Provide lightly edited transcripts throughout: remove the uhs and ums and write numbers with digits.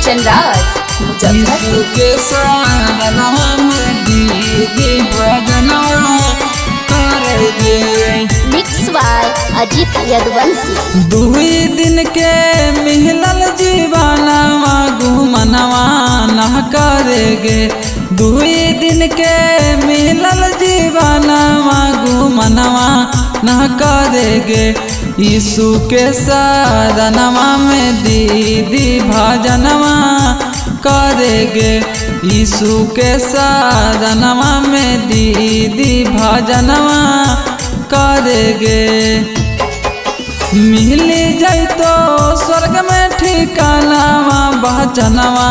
कंचन राज मुजफ्फरपुर। के साधनवा में दीदी भजनवा करेगे। Mix by Ajit Yaduvanshi. दुई दिन के मिलल जीवनवा घुमनवा न करेगे। दुई दिन के मिलल जीवनवा घुमनवा न करेगे। यीशु के साधनवा में दीदी भजनवा करेगे। यीशु के साधनवा में दीदी भजनवा करेगे। मिल जैतो स्वर्ग में ठिकानावा भजनवा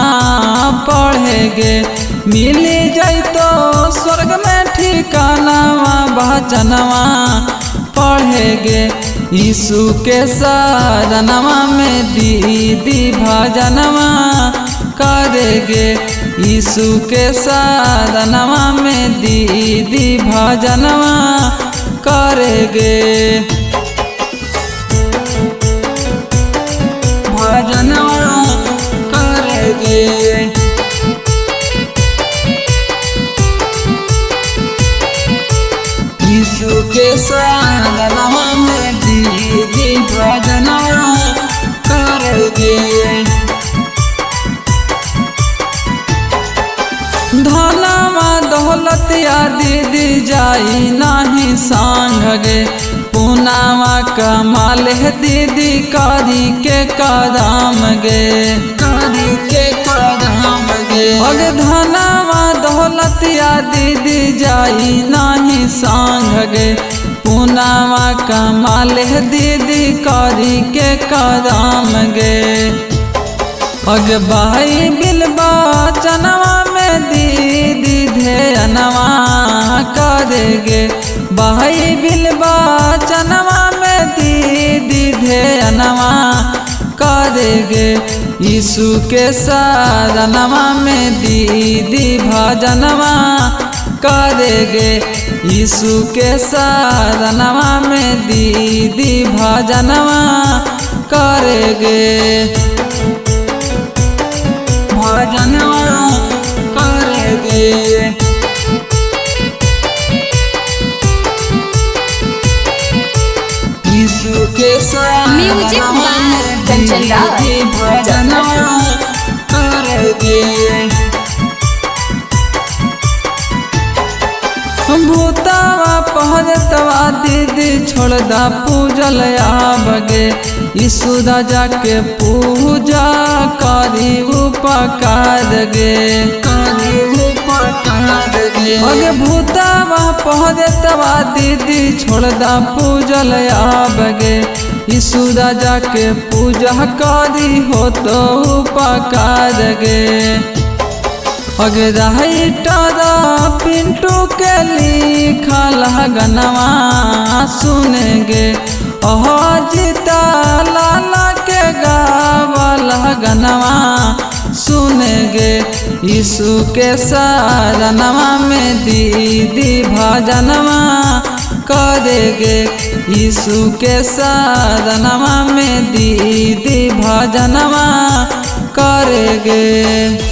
पढ़ेगे। मिल जैतो स्वर्ग में ठिकानावा भजनवा पढ़ेगे। यीशु के साधनवा में दीदी भजनवा करेगे। यीशु के साधनवा में दीदी भजनवा करेगे। भजनवा करेगे। यीशु के साधनवा में दीदी भजनवा करेगे। धनवा दौलतिया दीदी जाई नाही सांग गे। पुनावा कमाल है दीदी करी के कदम गे। करी के कदम गे। अगे धनवा दौलतिया दीदी जाई नाही सांग गे। पुनावा कमाल है दीदी करी के कदम गे। अगे भाई बिलबा चनवा में दीदी ध्यानवा करेगे। भाई बिलबा चनवा में दीदी ध्यानवा करेगे। यीशु के साधनवा में दीदी भजनवा करेगे। यीशु के साधनवा में दीदी भजनवा करेगे। भजनवा करेगे। यीशु के म्यूजिक बाय कंचन राज भजनवा करेगे। भूतावा पहरतवा दीदी छोड़ दा पूजल आबगे। यीशु राजा के पूजा करी उपकार गे। करी उपकार गे। अगे भूतावा पहरतवा दीदी छोड़ दा पूजल आबगे। यीशु राजा के पूजा करी हो तो उपकार गे। अगे राइटर पिंटू के लिखल गनवा सुनेगे। जीता लाला के गावल गनवा सुनेगे। यीशु के साधनवा में दीदी भजनवा करेगे। यीशु के साधनवा में दीदी भजनवा करेगे।